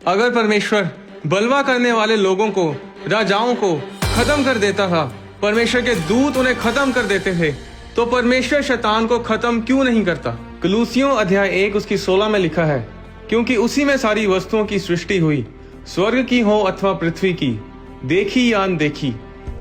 अगर परमेश्वर बलवा करने वाले लोगों को, राजाओं को खत्म कर देता था, परमेश्वर के दूत उन्हें खत्म कर देते थे, तो परमेश्वर शैतान को खत्म क्यों नहीं करता। कलूसियों अध्याय 1 उसकी 16 में लिखा है, क्योंकि उसी में सारी वस्तुओं की सृष्टि हुई, स्वर्ग की हो अथवा पृथ्वी की, देखी या अनदेखी,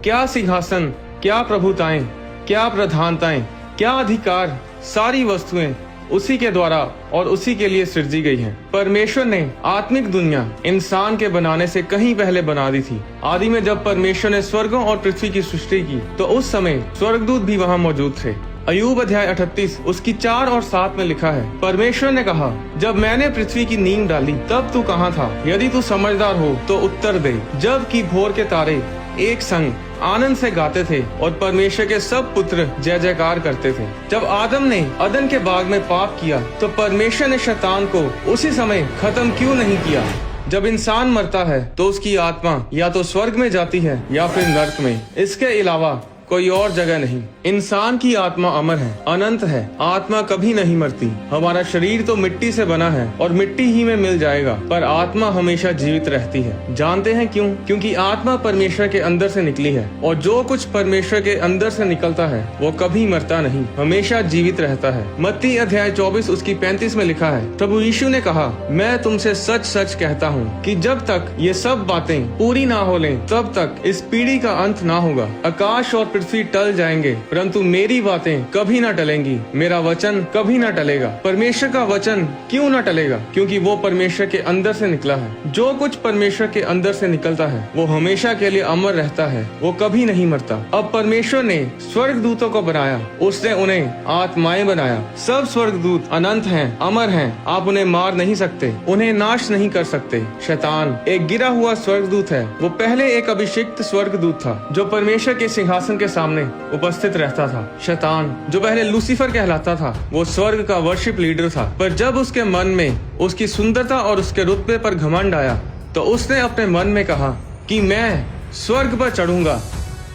क्या सिंहासन, क्या प्रभुताएं, क्या प्रधानताएं, क्या अधिकार, सारी वस्तुएं उसी के द्वारा और उसी के लिए सृजी गई हैं। परमेश्वर ने आत्मिक दुनिया इंसान के बनाने से कहीं पहले बना दी थी। आदि में जब परमेश्वर ने स्वर्गों और पृथ्वी की सृष्टि की, तो उस समय स्वर्गदूत भी वहाँ मौजूद थे। अय्यूब अध्याय 38 उसकी 4 और 7 में लिखा है, परमेश्वर ने कहा, जब मैंने पृथ्वी की नींव डाली तब तू कहाँ था? यदि तू समझदार हो तो उत्तर दे। जब कि भोर के तारे एक संग आनंद से गाते थे और परमेश्वर के सब पुत्र जय जयकार करते थे। जब आदम ने अदन के बाग में पाप किया, तो परमेश्वर ने शैतान को उसी समय खत्म क्यों नहीं किया? जब इंसान मरता है तो उसकी आत्मा या तो स्वर्ग में जाती है या फिर नर्क में, इसके अलावा कोई और जगह नहीं। इंसान की आत्मा अमर है, अनंत है, आत्मा कभी नहीं मरती। हमारा शरीर तो मिट्टी से बना है और मिट्टी ही में मिल जाएगा, पर आत्मा हमेशा जीवित रहती है। जानते हैं क्यों? क्योंकि आत्मा परमेश्वर के अंदर से निकली है, और जो कुछ परमेश्वर के अंदर से निकलता है वो कभी मरता नहीं, हमेशा जीवित रहता है। मत्ती अध्याय 24 उसकी 35 में लिखा है, प्रभु यीशु ने कहा, मैं तुमसे सच सच कहता हूँ कि जब तक ये सब बातें पूरी ना हो लें, तब तक इस पीढ़ी का अंत ना होगा। आकाश और पृथ्वी टल जाएंगे, परंतु मेरी बातें कभी ना टलेंगी, मेरा वचन कभी ना टलेगा। परमेश्वर का वचन क्यों ना टलेगा? क्योंकि वो परमेश्वर के अंदर से निकला है। जो कुछ परमेश्वर के अंदर से निकलता है वो हमेशा के लिए अमर रहता है, वो कभी नहीं मरता। अब परमेश्वर ने स्वर्गदूतों को बनाया, उसने उन्हें आत्माएं बनाया। सब स्वर्गदूत अनंत हैं, अमर हैं, आप उन्हें मार नहीं सकते, उन्हें नाश नहीं कर सकते। शैतान एक गिरा हुआ स्वर्गदूत है। वो पहले एक अभिषिक्त स्वर्गदूत था जो परमेश्वर के सिंहासन के सामने उपस्थित रहता था। शैतान जो पहले लूसीफर कहलाता था, वो स्वर्ग का वर्शिप लीडर था, पर जब उसके मन में उसकी सुंदरता और उसके रुतबे पर घमंड आया, तो उसने अपने मन में कहा कि मैं स्वर्ग पर चढ़ूंगा,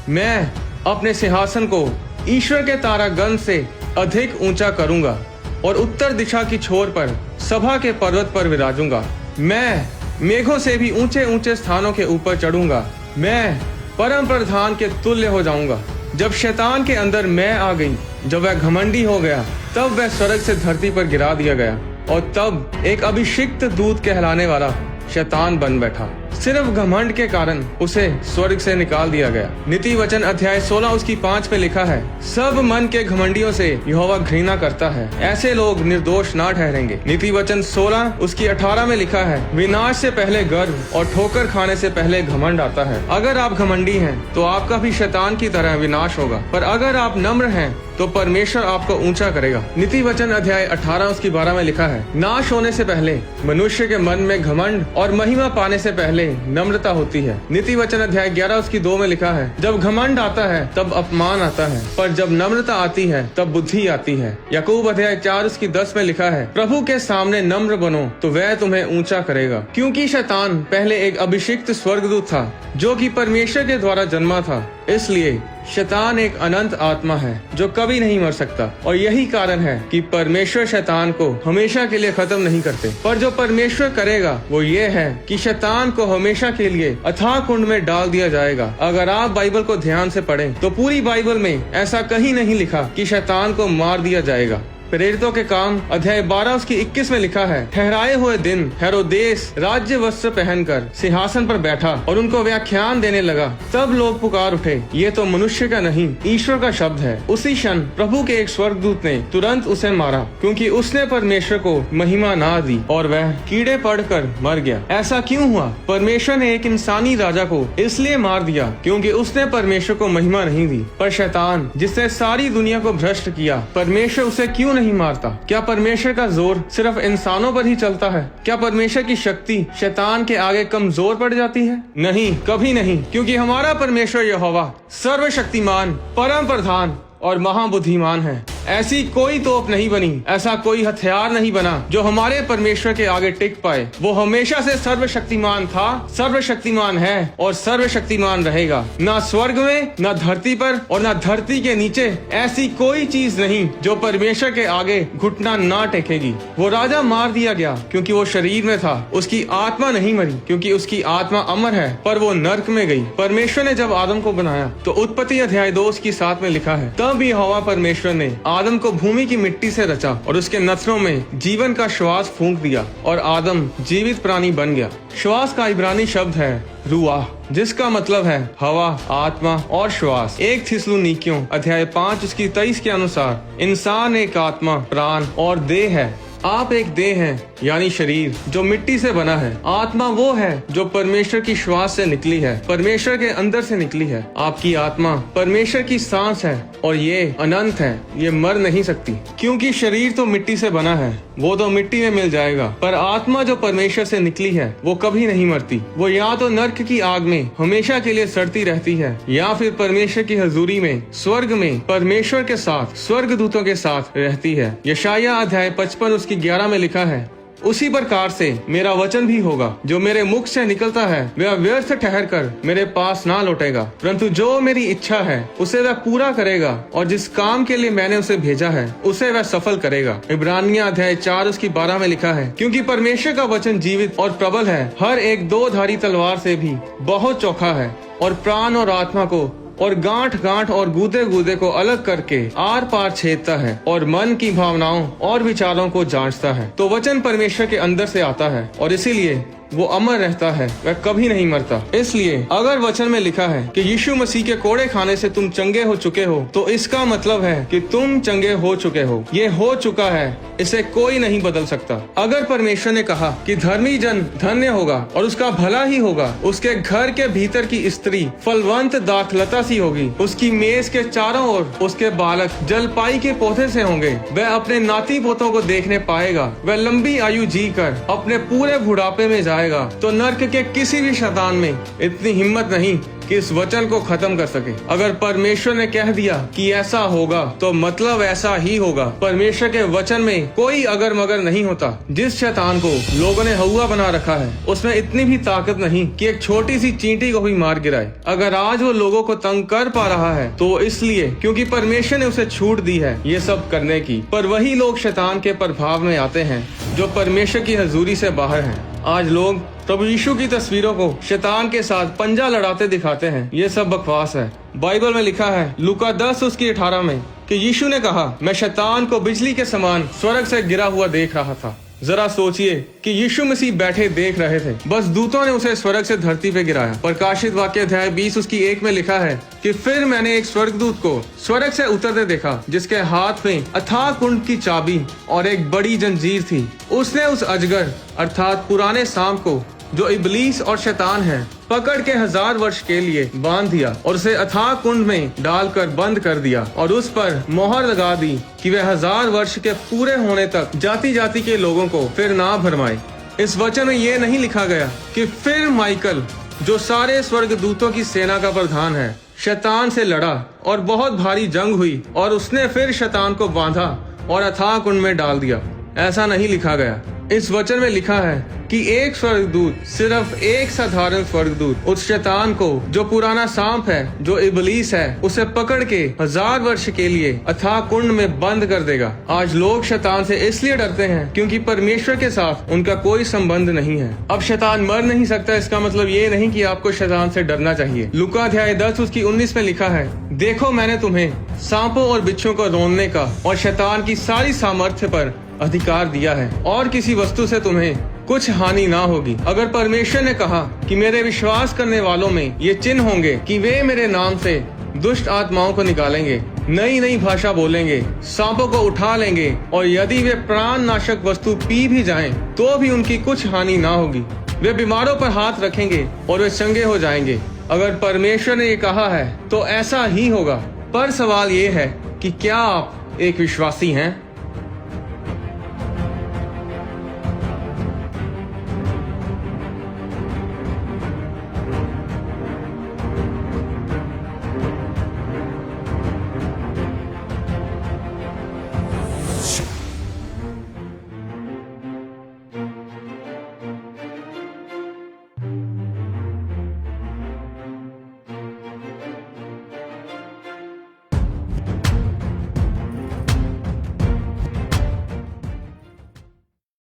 मैं अपने सिंहासन को ईश्वर के तारागण से अधिक ऊंचा करूंगा और उत्तर दिशा की छोर पर सभा के पर्वत पर विराजूंगा। मैं मेघों से भी ऊंचे ऊंचे स्थानों के ऊपर चढ़ूंगा, मैं परम प्रधान के तुल्य हो जाऊंगा। जब शैतान के अंदर मैं आ गई, जब वह घमंडी हो गया, तब वह स्वर्ग से धरती पर गिरा दिया गया, और तब एक अभिषिक्त दूत कहलाने वाला शैतान बन बैठा। सिर्फ घमंड के कारण उसे स्वर्ग से निकाल दिया गया। नीति वचन अध्याय 16 उसकी 5 पे लिखा है, सब मन के घमंडियों से यहोवा घृणा करता है, ऐसे लोग निर्दोष ना ठहरेंगे। नीति वचन 16 उसकी 18 में लिखा है, विनाश से पहले गर्व और ठोकर खाने से पहले घमंड आता है। अगर आप घमंडी हैं तो आपका भी शैतान की तरह विनाश होगा, पर अगर आप नम्र हैं तो परमेश्वर आपको ऊंचा करेगा। नीति वचन अध्याय 18 उसकी 12 में लिखा है, नाश होने से पहले मनुष्य के मन में घमंड और महिमा पाने से पहले नम्रता होती है। नीति वचन अध्याय 11 उसकी 2 में लिखा है, जब घमंड आता है तब अपमान आता है, पर जब नम्रता आती है तब बुद्धि आती है। याकूब अध्याय 4 उसकी 10 में लिखा है, प्रभु के सामने नम्र बनो तो वह तुम्हें ऊंचा करेगा। क्योंकि शैतान पहले एक अभिषिक्त स्वर्गदूत था जो कि परमेश्वर के द्वारा जन्मा था, इसलिए शैतान एक अनंत आत्मा है जो कभी नहीं मर सकता, और यही कारण है कि परमेश्वर शैतान को हमेशा के लिए खत्म नहीं करते। पर जो परमेश्वर करेगा वो ये है कि शैतान को हमेशा के लिए अथाह कुंड में डाल दिया जाएगा। अगर आप बाइबल को ध्यान से पढ़ें तो पूरी बाइबल में ऐसा कहीं नहीं लिखा कि शैतान को मार दिया जाएगा। प्रेरितों के काम अध्याय 12 उसकी 21 में लिखा है, ठहराए हुए दिन हेरोदेस राज्य वस्त्र पहनकर सिंहासन पर बैठा और उनको व्याख्यान देने लगा। तब लोग पुकार उठे, ये तो मनुष्य का नहीं ईश्वर का शब्द है। उसी क्षण प्रभु के एक स्वर्गदूत ने तुरंत उसे मारा, क्योंकि उसने परमेश्वर को महिमा ना दी और वह कीड़े पड़कर मर गया। ऐसा क्यों हुआ? परमेश्वर ने एक इंसानी राजा को इसलिए मार दिया क्योंकि उसने परमेश्वर को महिमा नहीं दी। पर शैतान जिसने सारी दुनिया को भ्रष्ट किया, परमेश्वर उसे क्यों नहीं मारता? क्या परमेश्वर का जोर सिर्फ इंसानों पर ही चलता है? क्या परमेश्वर की शक्ति शैतान के आगे कमजोर पड़ जाती है? नहीं, कभी नहीं, क्योंकि हमारा परमेश्वर यहोवा सर्वशक्तिमान, परम प्रधान और महाबुद्धिमान है। ऐसी कोई तोप नहीं बनी, ऐसा कोई हथियार नहीं बना जो हमारे परमेश्वर के आगे टिक पाए। वो हमेशा से सर्वशक्तिमान था, सर्वशक्तिमान है और सर्वशक्तिमान रहेगा। ना स्वर्ग में, ना धरती पर और ना धरती के नीचे ऐसी कोई चीज नहीं जो परमेश्वर के आगे घुटना ना टेकेगी। वो राजा मार दिया गया क्योंकि वो शरीर में था, उसकी आत्मा नहीं मरी क्योंकि उसकी आत्मा अमर है, पर वो नर्क में गई। परमेश्वर ने जब आदम को बनाया तो उत्पत्ति अध्याय 2:7 में लिखा है, तब यहोवा परमेश्वर ने आदम को भूमि की मिट्टी से रचा और उसके नथनों में जीवन का श्वास फूंक दिया और आदम जीवित प्राणी बन गया। श्वास का इब्रानी शब्द है रूआह, जिसका मतलब है हवा, आत्मा और श्वास। 1 थिस्सलुनीकियों अध्याय 5:23 के अनुसार इंसान एक आत्मा, प्राण और देह है। आप एक देह हैं, यानी शरीर जो मिट्टी से बना है। आत्मा वो है जो परमेश्वर की श्वास से निकली है, परमेश्वर के अंदर से निकली है। आपकी आत्मा परमेश्वर की सांस है और ये अनंत है, ये मर नहीं सकती, क्योंकि शरीर तो मिट्टी से बना है, वो तो मिट्टी में मिल जाएगा। पर आत्मा जो परमेश्वर से निकली है वो कभी नहीं मरती। वो या तो नर्क की आग में हमेशा के लिए सड़ती रहती है या फिर परमेश्वर की हजूरी में स्वर्ग में परमेश्वर के साथ, स्वर्गदूतों के साथ रहती है। यशायाह अध्याय 55:11 में लिखा है, उसी प्रकार से मेरा वचन भी होगा जो मेरे मुख से निकलता है, वह व्यर्थ ठहर कर मेरे पास ना लौटेगा, परंतु जो मेरी इच्छा है उसे वह पूरा करेगा और जिस काम के लिए मैंने उसे भेजा है उसे वह सफल करेगा। इब्रानिया अध्याय 4:12 में लिखा है, क्योंकि परमेश्वर का वचन जीवित और प्रबल है, हर एक 2 धारी तलवार से भी बहुत चौखा है और प्राण और आत्मा को और गांठ गांठ और गूदे गूदे को अलग करके आर पार छेदता है और मन की भावनाओं और विचारों को जांचता है। तो वचन परमेश्वर के अंदर से आता है और इसीलिए वो अमर रहता है, वह कभी नहीं मरता। इसलिए अगर वचन में लिखा है कि यीशु मसीह के कोड़े खाने से तुम चंगे हो चुके हो, तो इसका मतलब है कि तुम चंगे हो चुके हो। ये हो चुका है, इसे कोई नहीं बदल सकता। अगर परमेश्वर ने कहा कि धर्मी जन धन्य होगा और उसका भला ही होगा, उसके घर के भीतर की स्त्री फलवंत दाखलता सी होगी, उसकी मेज के चारों ओर उसके बालक जलपाई के पौधे से होंगे, वह अपने नाती पोतों को देखने पाएगा, वह लंबी आयु जी कर अपने पूरे बुढ़ापे में जाएगा, तो नर्क के किसी भी शैतान में इतनी हिम्मत नहीं कि इस वचन को खत्म कर सके। अगर परमेश्वर ने कह दिया कि ऐसा होगा तो मतलब ऐसा ही होगा। परमेश्वर के वचन में कोई अगर मगर नहीं होता। जिस शैतान को लोगों ने हौवा बना रखा है उसमें इतनी भी ताकत नहीं कि एक छोटी सी चींटी को भी मार गिराए। अगर आज वो लोगों को तंग कर पा रहा है तो इसलिए क्योंकि परमेश्वर ने उसे छूट दी है ये सब करने की। पर वही लोग शैतान के प्रभाव में आते हैं जो परमेश्वर की हजूरी से बाहर हैं। आज लोग प्रभु यीशु की तस्वीरों को शैतान के साथ पंजा लड़ाते दिखाते हैं। ये सब बकवास है। बाइबल में लिखा है लूका 10:18 में कि यीशु ने कहा, मैं शैतान को बिजली के समान स्वर्ग से गिरा हुआ देख रहा था। जरा सोचिए कि यीशु मसीह बैठे देख रहे थे, बस दूतों ने उसे स्वर्ग से धरती पे गिराया। प्रकाशित वाक्य अध्याय 20:1 में लिखा है कि फिर मैंने एक स्वर्गदूत को स्वर्ग से उतरते देखा, जिसके हाथ में अथाह कुंड की चाबी और एक बड़ी जंजीर थी। उसने उस अजगर अर्थात पुराने सांप को, जो इबलीस और शैतान है, पकड़ के 1000 वर्ष के लिए बांध दिया और उसे अथाह कुंड में डालकर बंद कर दिया और उस पर मोहर लगा दी कि वह 1000 वर्ष के पूरे होने तक जाति जाति के लोगों को फिर ना भरमाए। इस वचन में ये नहीं लिखा गया कि फिर माइकल, जो सारे स्वर्गदूतों की सेना का प्रधान है, शैतान से लड़ा और बहुत भारी जंग हुई और उसने फिर शैतान को बांधा और अथाह कुंड में डाल दिया। ऐसा नहीं लिखा गया। इस वचन में लिखा है कि एक स्वर्गदूत, सिर्फ एक साधारण स्वर्गदूत, उस शैतान को, जो पुराना सांप है, जो इबलीस है, उसे पकड़ के 1000 वर्ष के लिए अथाह कुंड में बंद कर देगा। आज लोग शैतान से इसलिए डरते हैं क्योंकि परमेश्वर के साथ उनका कोई संबंध नहीं है। अब शैतान मर नहीं सकता, इसका मतलब ये नहीं कि आपको शैतान से डरना चाहिए। लूका अध्याय 10:19 में लिखा है, देखो मैंने तुम्हें सांपों और बिच्छों को रोनने का और शैतान की सारी सामर्थ्य पर अधिकार दिया है और किसी वस्तु से तुम्हें कुछ हानि ना होगी। अगर परमेश्वर ने कहा कि मेरे विश्वास करने वालों में ये चिन्ह होंगे कि वे मेरे नाम से दुष्ट आत्माओं को निकालेंगे, नई नई भाषा बोलेंगे, सांपों को उठा लेंगे और यदि वे प्राण नाशक वस्तु पी भी जाएं, तो भी उनकी कुछ हानि ना होगी। वे बीमारों पर हाथ रखेंगे और वे चंगे हो जाएंगे। अगर परमेश्वर ने ये कहा है तो ऐसा ही होगा। पर सवाल ये है कि क्या आप एक विश्वासी हैं?